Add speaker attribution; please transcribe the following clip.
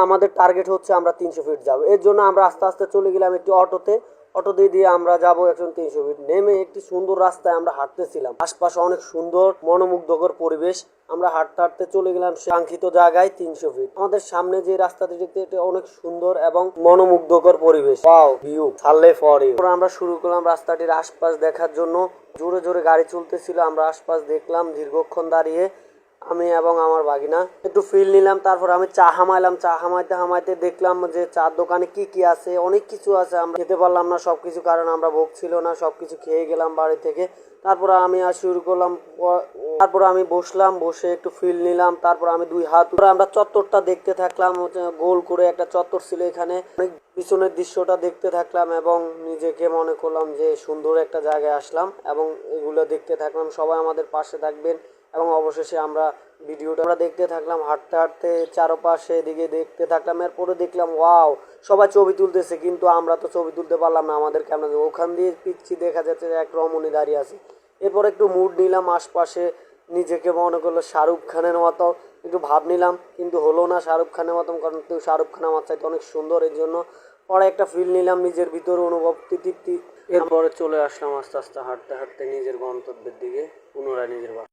Speaker 1: আমাদের টার্গেট হচ্ছে আমরা 300 ফিট যাব। এর জন্য আমরা আস্তে আস্তে চলে গেলাম একটি অটো দিয়ে আমরা যাব এখন 300 ফিট। নেমে একটি সুন্দর রাস্তায় আমরা হাঁটতেছিলাম, আশপাশে অনেক সুন্দর মনোমুগ্ধকর পরিবেশ। আমরা হাঁটতে হাঁটতে চলে গেলাম কাঙ্ক্ষিত জায়গায় 300 ফিট। আমাদের সামনে যে রাস্তাটি দেখতে, এটা অনেক সুন্দর এবং মনোমুগ্ধকর পরিবেশ। ওয়াও ভিউ ছাড়লে ফর ইউ। আমরা শুরু করলাম রাস্তাটির আশপাশ দেখার জন্য। জোরে জোরে গাড়ি চলতেছিল, আমরা আশপাশ দেখলাম দীর্ঘক্ষণ দাঁড়িয়ে আমি এবং আমার ভাগিনা একটু ফিল নিলাম। তারপর আমি চা হামাইলাম, চা হামাইতে হামাইতে দেখলাম যে চার দোকানে কি কি আছে, অনেক কিছু আছে। আমরা খেতে পারলাম না সবকিছু, কারণ আমরা ভোগ ছিল না, সবকিছু খেয়ে গেলাম বাড়ি থেকে। তারপর আমি আর শুরু করলাম, তারপর আমি বসলাম, বসে একটু ফিল নিলাম। তারপর আমি দুই হাত আমরা চত্বরটা দেখতে থাকলাম, গোল করে একটা চত্বর ছিল এখানে। অনেক পিছনের দৃশ্যটা দেখতে থাকলাম এবং নিজেকে মনে করলাম যে সুন্দর একটা জায়গায় আসলাম এবং এগুলো দেখতে থাকলাম। সবাই আমাদের পাশে থাকবেন এবং অবশেষে আমরা ভিডিওটা দেখতে থাকলাম। হাঁটতে হাঁটতে চারপাশে এদিকে দেখতে থাকলাম। এরপরে দেখলাম ওয়াও, সবাই ছবি তুলতেছে, কিন্তু আমরা তো ছবি তুলতে পারলাম না, আমাদের ক্যামেরা ওখান দিয়ে পিচ্ছি দেখা যাচ্ছে যে এক রমণী দাঁড়িয়ে আছে। এরপর একটু মুড নিলাম আশপাশে, নিজেকে মনে করলো শাহরুখ খানের মতো একটু ভাব নিলাম, কিন্তু হলো না শাহরুখ খানের মতন, কারণ শাহরুখ খান আমার চাইতে অনেক সুন্দর। এর জন্য পরে একটা ফিল নিলাম নিজের ভিতর, অনুভব তৃপ্তি। এরপরে চলে আসলাম আস্তে আস্তে হাঁটতে হাঁটতে নিজের গন্তব্যের দিকে, পুনরায় নিজের বাসা।